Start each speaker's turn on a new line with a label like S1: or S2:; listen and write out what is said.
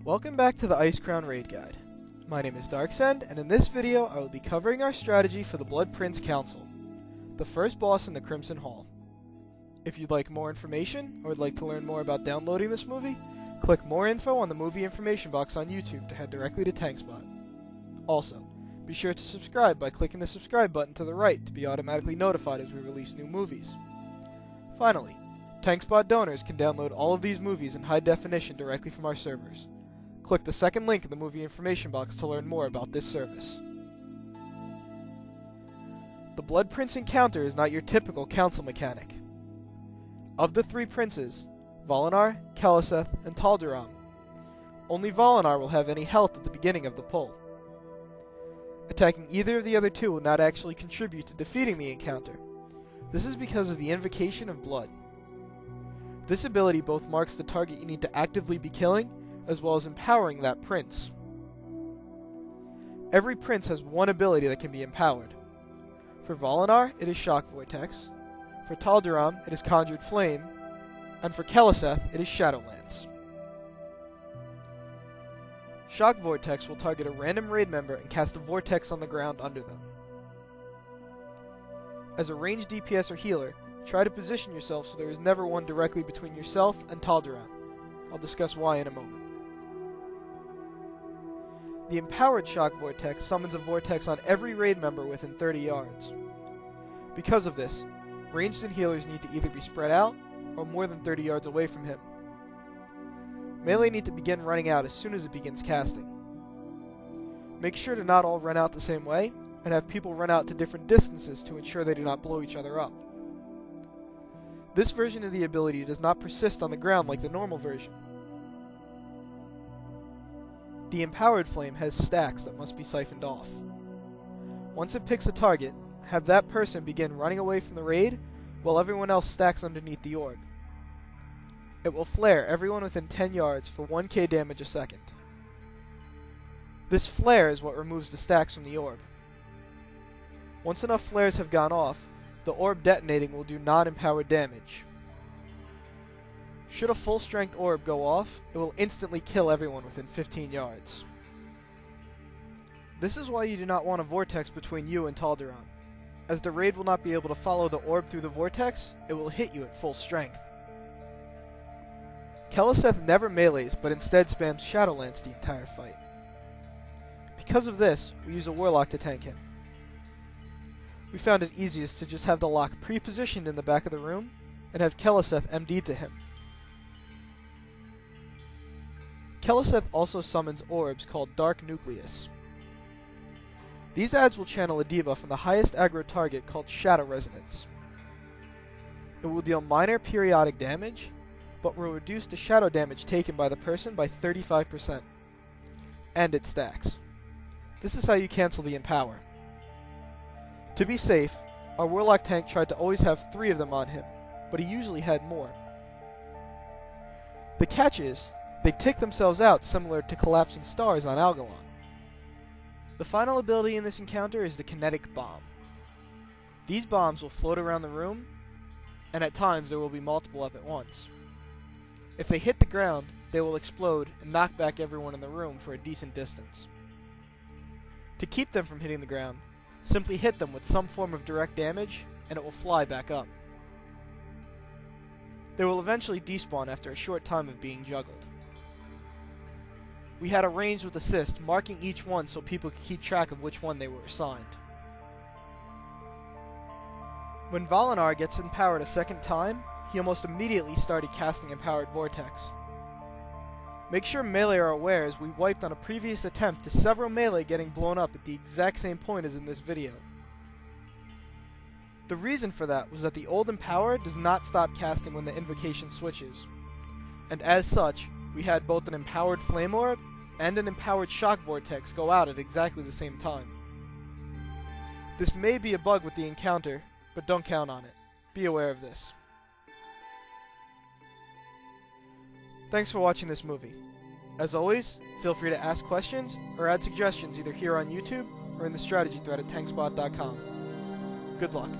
S1: Welcome back to the Icecrown Raid Guide. My name is Darksend, and in this video I will be covering our strategy for the Blood Prince Council, the first boss in the Crimson Hall. If you'd like more information, or would like to learn more about downloading this movie, click more info on the movie information box on YouTube to head directly to TankSpot. Also, be sure to subscribe by clicking the subscribe button to the right to be automatically notified as we release new movies. Finally, TankSpot donors can download all of these movies in high definition directly from our servers. Click the second link in the movie information box to learn more about this service. The Blood Prince encounter is not your typical council mechanic. Of the three princes, Volinar, Keleseth, and Tal'Daram, only Volinar will have any health at the beginning of the pull. Attacking either of the other two will not actually contribute to defeating the encounter. This is because of the Invocation of Blood. This ability both marks the target you need to actively be killing, as well as empowering that prince. Every prince has one ability that can be empowered. For Volinar, it is Shock Vortex. For Tal'Daram, it is Conjured Flame. And for Keleseth, it is Shadowlance. Shock Vortex will target a random raid member and cast a vortex on the ground under them. As a ranged DPS or healer, try to position yourself so there is never one directly between yourself and Tal'Daram. I'll discuss why in a moment. The empowered Shock Vortex summons a vortex on every raid member within 30 yards. Because of this, ranged and healers need to either be spread out or more than 30 yards away from him. Melee need to begin running out as soon as it begins casting. Make sure to not all run out the same way, and have people run out to different distances to ensure they do not blow each other up. This version of the ability does not persist on the ground like the normal version. The empowered flame has stacks that must be siphoned off. Once it picks a target, have that person begin running away from the raid while everyone else stacks underneath the orb. It will flare everyone within 10 yards for 1k damage a second. This flare is what removes the stacks from the orb. Once enough flares have gone off, the orb detonating will do non-empowered damage. Should a full-strength orb go off, it will instantly kill everyone within 15 yards. This is why you do not want a vortex between you and Tal'Daram. As the raid will not be able to follow the orb through the vortex, it will hit you at full strength. Keleseth never melees, but instead spams Shadowlance the entire fight. Because of this, we use a Warlock to tank him. We found it easiest to just have the lock pre-positioned in the back of the room, and have Keleseth MD'd to him. Keleseth also summons orbs called Dark Nucleus. These adds will channel a debuff from the highest aggro target called Shadow Resonance. It will deal minor periodic damage, but will reduce the shadow damage taken by the person by 35%. And it stacks. This is how you cancel the Empower. To be safe, our Warlock tank tried to always have 3 of them on him, but he usually had more. The catch is, they tick themselves out similar to collapsing stars on Algalon. The final ability in this encounter is the Kinetic Bomb. These bombs will float around the room, and at times there will be multiple up at once. If they hit the ground, they will explode and knock back everyone in the room for a decent distance. To keep them from hitting the ground, simply hit them with some form of direct damage, and it will fly back up. They will eventually despawn after a short time of being juggled. We had a range with assist, marking each one so people could keep track of which one they were assigned. When Volinar gets empowered a second time, he almost immediately started casting Empowered Vortex. Make sure melee are aware as we wiped on a previous attempt to several melee getting blown up at the exact same point as in this video. The reason for that was that the old Empower does not stop casting when the invocation switches, and as such, we had both an Empowered Flame Orb and an Empowered Shock Vortex go out at exactly the same time. This may be a bug with the encounter, but don't count on it. Be aware of this. Thanks for watching this movie. As always, feel free to ask questions or add suggestions either here on YouTube or in the strategy thread at TankSpot.com. Good luck.